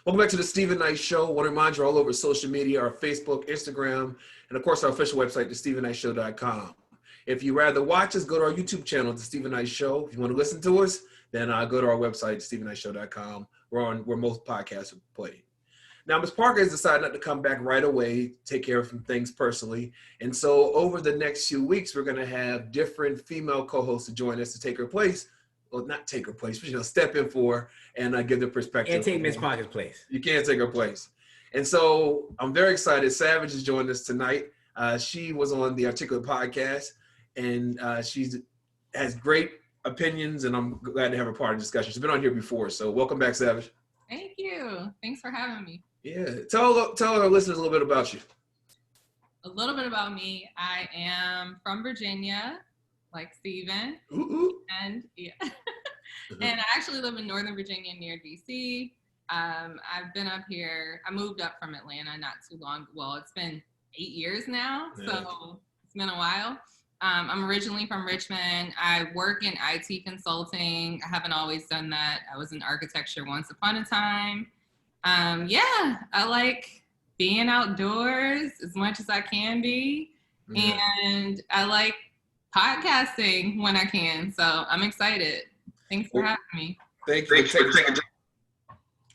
Welcome back to the Stephen Knight Show. I want to remind you all over social media, our Facebook, Instagram, and of course our official website, thestephennightshow.com. If you rather watch us, go to our YouTube channel, The Stephen Knight Show. If you want to listen to us, then go to our website, thestephennightshow.com, where most podcasts are played. Now, Ms. Parker has decided not to come back right away, take care of some things personally. And so over the next few weeks, we're going to have different female co-hosts to join us to take her place. Well, not take her place, but step in for her and give their perspective. Can't take Ms. Parker's place. You can't take her place. And so I'm very excited. Savage has joined us tonight. She was on the Articulate podcast, and she has great opinions, and I'm glad to have her part of the discussion. She's been on here before, so welcome back, Savage. Thank you. Thanks for having me. Yeah. Tell our listeners a little bit about you. A little bit about me. I am from Virginia, like Steven. And yeah. And I actually live in Northern Virginia near DC. I've been up here. I moved up from Atlanta not too long. Well, it's been 8 years now, so it's been a while. I'm originally from Richmond. I work in IT consulting. I haven't always done that. I was in architecture once upon a time. I like being outdoors as much as I can be. Yeah. And I like podcasting when I can. So I'm excited. Thanks for having me. Thank you.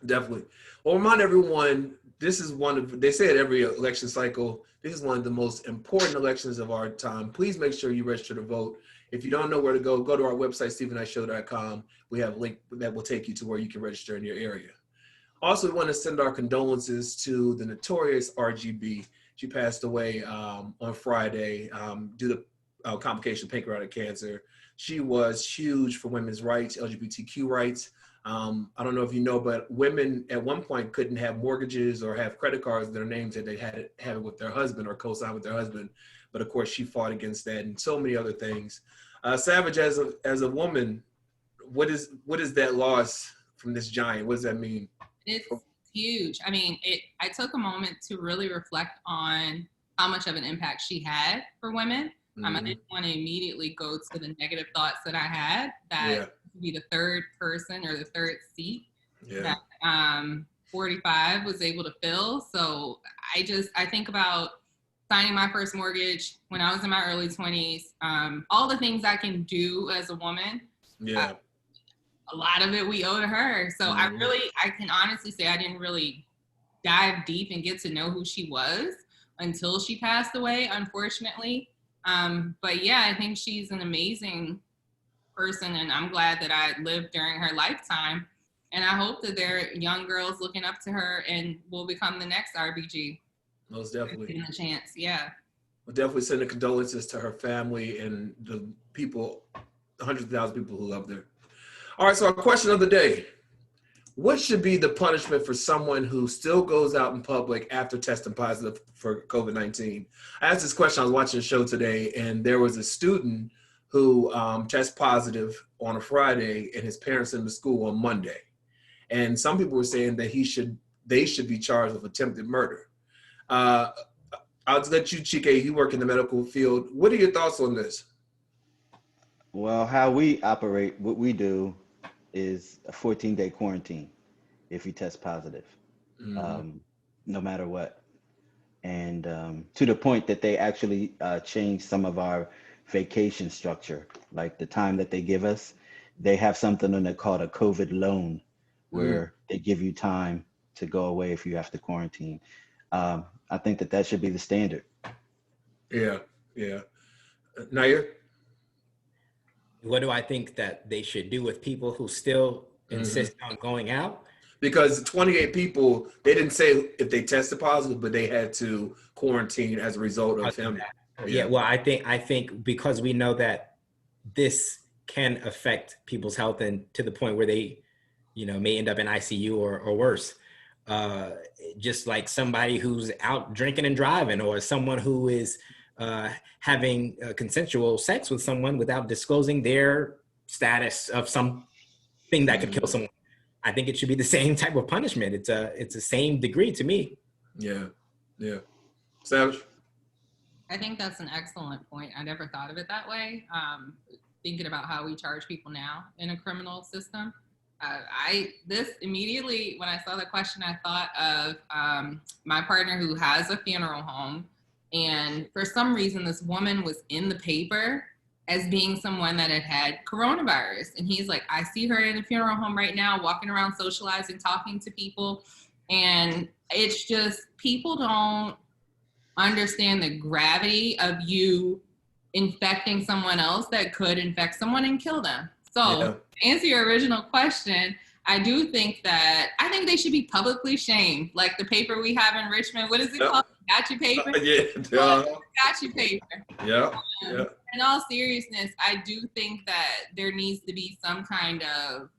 Definitely. Well, remind everyone, this is they say it every election cycle, this is one of the most important elections of our time. Please make sure you register to vote. If you don't know where to go to our website, stephennightshow.com. We have a link that will take you to where you can register in your area. Also, we want to send our condolences to the notorious RGB. She passed away on Friday due to complication of pancreatic cancer. She was huge for women's rights, LGBTQ rights. I don't know if you know, but women at one point couldn't have mortgages or have credit cards in their names that they had it with their husband or co-sign with their husband. But of course, she fought against that and so many other things. Savage, as a woman, what is that loss from this giant? What does that mean? It's huge. I mean, I took a moment to really reflect on how much of an impact she had for women. I didn't want to immediately go to the negative thoughts that I had, that would be the third person or the third seat that 45 was able to fill. So I think about signing my first mortgage when I was in my early 20s, all the things I can do as a woman. Yeah. A lot of it we owe to her. So I can honestly say I didn't really dive deep and get to know who she was until she passed away, unfortunately. But yeah, I think she's an amazing person, and I'm glad that I lived during her lifetime. And I hope that there are young girls looking up to her and will become the next RBG. Most definitely. Given a chance, yeah. We'll definitely send the condolences to her family and the people, the hundreds of thousands of people who loved her. All right, so our question of the day. What should be the punishment for someone who still goes out in public after testing positive for COVID-19? I asked this question, I was watching a show today, and there was a student who tested positive on a Friday, and his parents sent him to school on Monday. And some people were saying that they should be charged with attempted murder. I'll let you, Chike, you work in the medical field. What are your thoughts on this? Well, how we operate, what we do is a 14-day quarantine if you test positive, no matter what. And to the point that they actually changed some of our vacation structure, like the time that they give us. They have something on there called a COVID loan, where they give you time to go away if you have to quarantine. I think that should be the standard. Yeah. Nair? What do I think that they should do with people who still insist on going out? Because 28 people, they didn't say if they tested positive, but they had to quarantine as a result of him. Yeah, well, I think because we know that this can affect people's health and to the point where they, may end up in ICU or worse. Just like somebody who's out drinking and driving, or someone who is having consensual sex with someone without disclosing their status of something that could kill someone. I think it should be the same type of punishment. It's the same degree to me. Yeah. Savage? I think that's an excellent point. I never thought of it that way. Thinking about how we charge people now in a criminal system. This immediately, when I saw the question, I thought of my partner who has a funeral home. And for some reason, this woman was in the paper as being someone that had coronavirus. And he's like, I see her in a funeral home right now, walking around, socializing, talking to people. And it's just, people don't understand the gravity of you infecting someone else that could infect someone and kill them. So to answer your original question, I think they should be publicly shamed. Like the paper we have in Richmond, what is it called? Gotcha paper? Gotcha paper. In all seriousness, I do think that there needs to be some kind of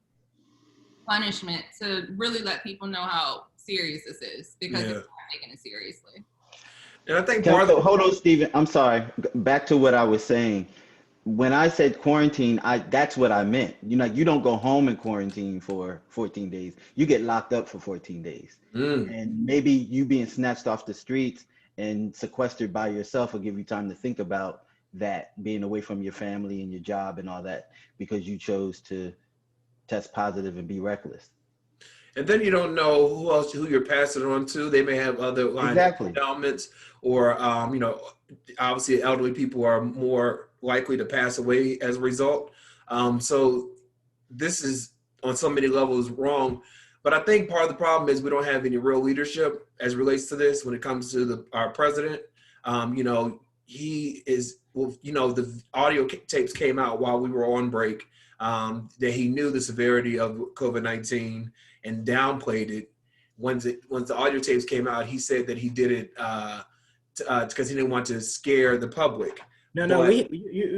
punishment to really let people know how serious this is, because they're not taking it seriously. And I think hold on, Stephen. I'm sorry. Back to what I was saying. When I said quarantine, that's what I meant. You don't go home and quarantine for 14 days. You get locked up for 14 days. And maybe you being snatched off the streets and sequestered by yourself will give you time to think about that, being away from your family and your job and all that, because you chose to test positive and be reckless. And then you don't know who you're passing it on to. They may have other ailments, or obviously elderly people are more likely to pass away as a result. So this is on so many levels wrong. But I think part of the problem is we don't have any real leadership as it relates to this when it comes to our president. He is, the audio tapes came out while we were on break, that he knew the severity of COVID-19 and downplayed it. Once the audio tapes came out, he said that he did it because he didn't want to scare the public.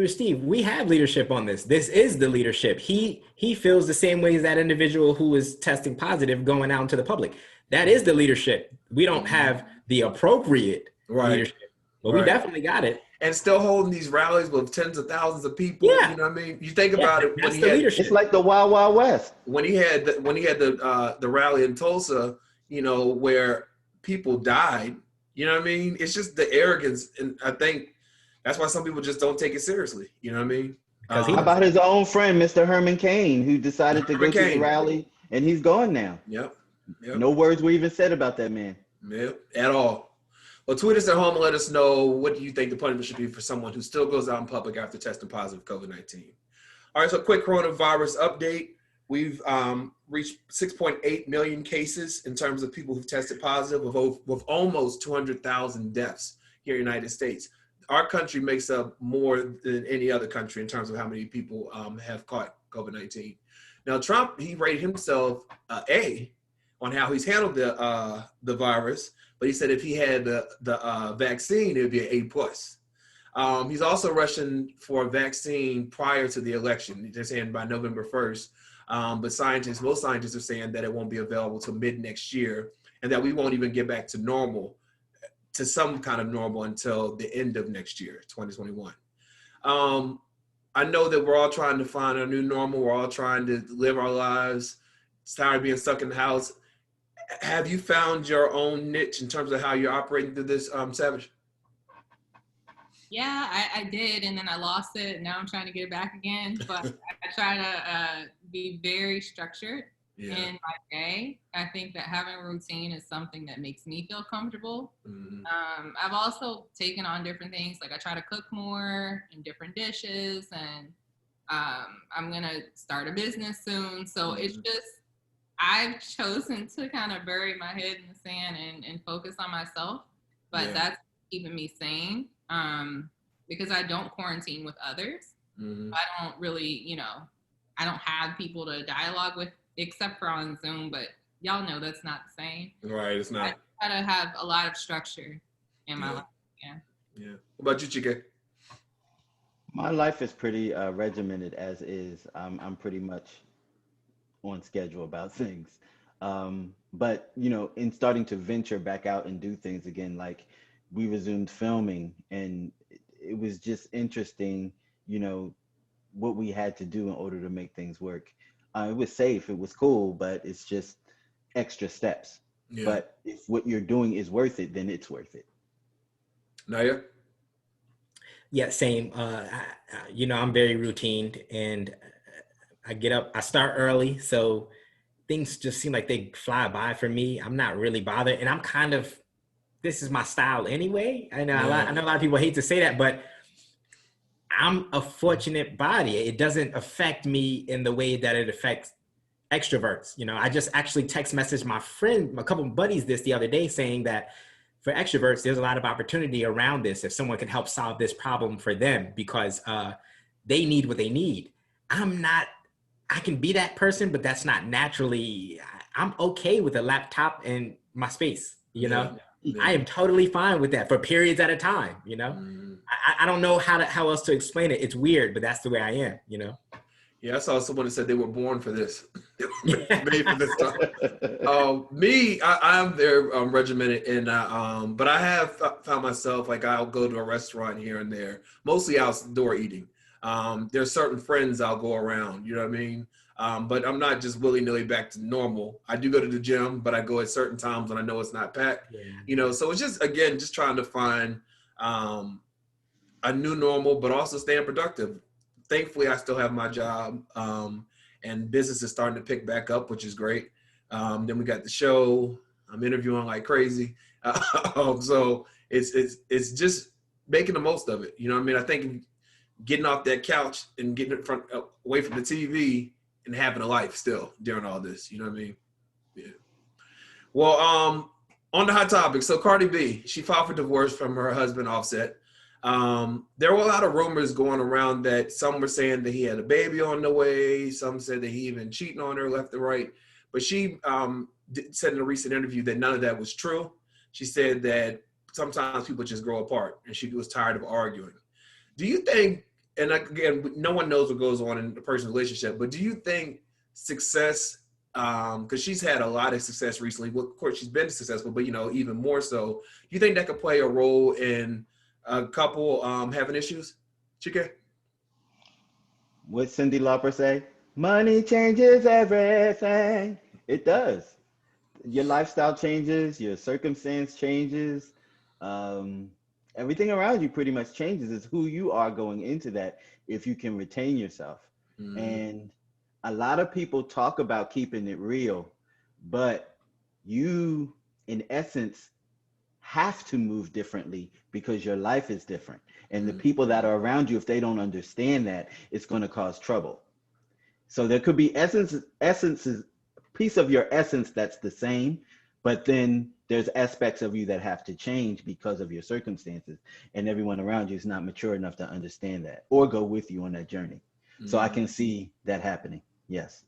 Steve, we have leadership on this. This is the leadership. He feels the same way as that individual who is testing positive going out into the public. That is the leadership. We don't have the appropriate leadership, but we definitely got it. And still holding these rallies with tens of thousands of people. You know what I mean? You think about it. That's the leadership. It's like the Wild Wild West. When he had the rally in Tulsa, where people died. You know what I mean? It's just the arrogance, and I think that's why some people just don't take it seriously. You know what I mean? How about his own friend, Mr. Herman Cain, who decided to go to the rally, and he's gone now. Yep. No words were even said about that man. Yep, at all. Well, tweet us at home and let us know, what do you think the punishment should be for someone who still goes out in public after testing positive COVID-19. All right, so quick coronavirus update. We've reached 6.8 million cases in terms of people who've tested positive, with almost 200,000 deaths here in the United States. Our country makes up more than any other country in terms of how many people have caught COVID-19. Now, Trump, he rated himself A on how he's handled the virus, but he said if he had the vaccine, it would be an A+. He's also rushing for a vaccine prior to the election. They're saying by November 1st. But most scientists are saying that it won't be available till mid next year, and that we won't even get back to normal, to some kind of normal, until the end of next year, 2021. I know that we're all trying to find a new normal. We're all trying to live our lives. It's tired of being stuck in the house. Have you found your own niche in terms of how you're operating through this, Savage? Yeah, I did, and then I lost it. Now I'm trying to get it back again. But I try to be very structured in my day. I think that having a routine is something that makes me feel comfortable. I've also taken on different things. Like I try to cook more and different dishes, and I'm gonna start a business soon. So it's just, I've chosen to kind of bury my head in the sand and focus on myself. But that's keeping me sane. Because I don't quarantine with others. I don't really, I don't have people to dialogue with except for on Zoom, but y'all know that's not the same. Right, it's not. I try to have a lot of structure in my life. Yeah. What about you, Chike? My life is pretty regimented as is. I'm pretty much on schedule about things. But, in starting to venture back out and do things again, like we resumed filming, and it was just interesting, what we had to do in order to make things work. It was safe, it was cool, but it's just extra steps. But if what you're doing is worth it, then it's worth it. Naya? Yeah, same. I'm very routine, and I get up, I start early, so things just seem like they fly by for me. I'm not really bothered, and I'm kind of, this is my style anyway. I know, I know a lot of people hate to say that, but I'm a fortunate body. It doesn't affect me in the way that it affects extroverts. You know, I just actually text messaged my friend, a couple of buddies this the other day, saying that for extroverts, there's a lot of opportunity around this if someone can help solve this problem for them, because they need what they need. I'm not, I can be that person, but that's not naturally, I'm okay with a laptop and my space, you know? I am totally fine with that for periods at a time, you know? I don't know how else to explain it. It's weird, but that's the way I am, you know? Yeah, I saw someone that said they were born for this. They were made for this stuff. I'm very regimented, and but I have found myself, like, I'll go to a restaurant here and there, mostly outdoor eating. There's certain friends I'll go around, you know what I mean? But I'm not just willy-nilly back to normal. I do go to the gym, but I go at certain times when I know it's not packed. You know, so it's just, again, just trying to find a new normal, but also staying productive. Thankfully, I still have my job, and business is starting to pick back up, which is great. Then we got the show. I'm interviewing like crazy. So it's just making the most of it. You know what I mean? I think getting off that couch and getting away from the TV and having a life still during all this. You know what I mean? Yeah. Well, on the hot topic. So Cardi B, she filed for divorce from her husband Offset. There were a lot of rumors going around that some were saying that he had a baby on the way. Some said that he even cheating on her left and right. But she said in a recent interview that none of that was true. She said that sometimes people just grow apart, and she was tired of arguing. Do you think, and again, no one knows what goes on in a person's relationship, but do you think success, because she's had a lot of success recently, well, of course she's been successful, but, you know, even more so, do you think that could play a role in a couple having issues? Chike? What Cyndi Lauper say? Money changes everything. It does. Your lifestyle changes, your circumstance changes. Everything around you pretty much changes. It's who you are going into that, if you can retain yourself. And a lot of people talk about keeping it real, but you, in essence, have to move differently because your life is different. And the people that are around you, if they don't understand that, it's going to cause trouble. So there could be essences, piece of your essence that's the same, but then there's aspects of you that have to change because of your circumstances, and everyone around you is not mature enough to understand that or go with you on that journey. So I can see that happening. Yes.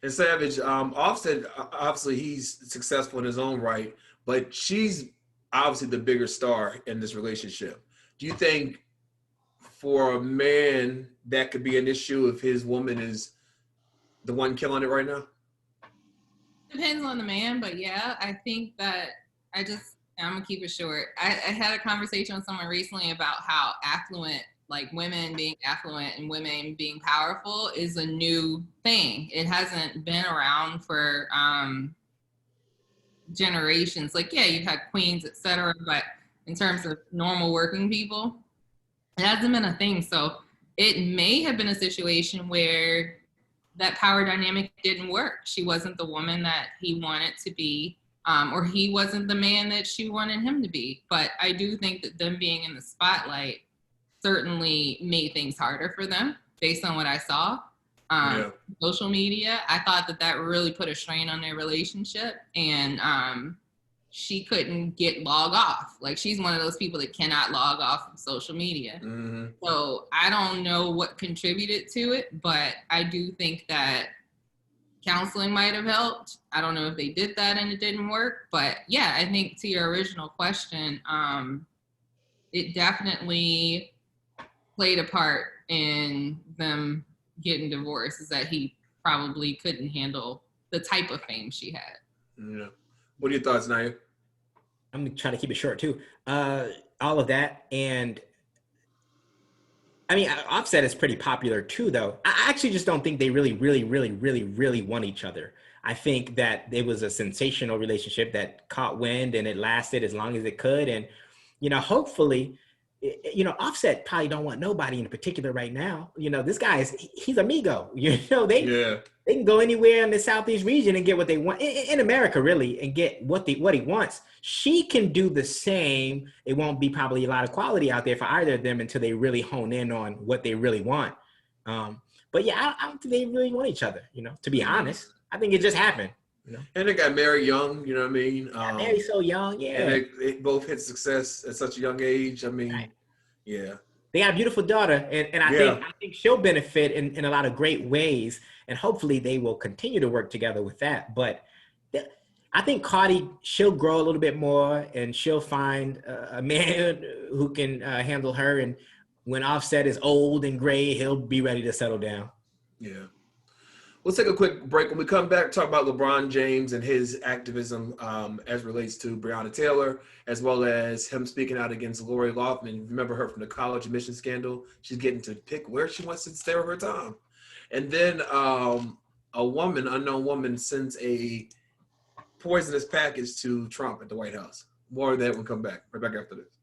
And Savage, Offset, obviously he's successful in his own right, but she's obviously the bigger star in this relationship. Do you think for a man that could be an issue if his woman is the one killing it right now? Depends on the man, but yeah, I think that I'm gonna keep it short. I had a conversation with someone recently about how affluent, like women being affluent and women being powerful, is a new thing. It hasn't been around for generations. Like, yeah, you've had queens, etc., but in terms of normal working people, it hasn't been a thing. So it may have been a situation where that power dynamic didn't work. She wasn't the woman that he wanted to be, or he wasn't the man that she wanted him to be. But I do think that them being in the spotlight certainly made things harder for them based on what I saw. Social media, I thought that really put a strain on their relationship, and she couldn't log off. Like, she's one of those people that cannot log off of social media. So I don't know what contributed to it, but I do think that counseling might have helped. I don't know if they did that and it didn't work, but yeah, I think to your original question, it definitely played a part in them getting divorced, is that he probably couldn't handle the type of fame she had. Yeah. What are your thoughts, Naya? I'm gonna try to keep it short too. All of that, and I mean, Offset is pretty popular too, though. I actually just don't think they really want each other. I think that it was a sensational relationship that caught wind and it lasted as long as it could. And, you know, hopefully you know, Offset probably don't want nobody in particular right now. You know, this guy he's amigo. You know, they can go anywhere in the Southeast region and get what they want in America, really, and get what he wants. She can do the same. It won't be probably a lot of quality out there for either of them until they really hone in on what they really want. But yeah, I don't think they really want each other, you know, to be honest. I think it just happened. You know? And they got married young, you know what I mean? Married so young, yeah. And they both hit success at such a young age. I mean, yeah. They got a beautiful daughter, and I think she'll benefit in a lot of great ways, and hopefully they will continue to work together with that. But I think Cardi, she'll grow a little bit more, and she'll find a man who can handle her. And when Offset is old and gray, he'll be ready to settle down. Yeah. Let's take a quick break. When we come back, talk about LeBron James and his activism as relates to Breonna Taylor, as well as him speaking out against Lori Loughlin. Remember her from the college admission scandal? She's getting to pick where she wants to stay with her time. And then a unknown woman, sends a poisonous package to Trump at the White House. More of that when we come back. Right back after this.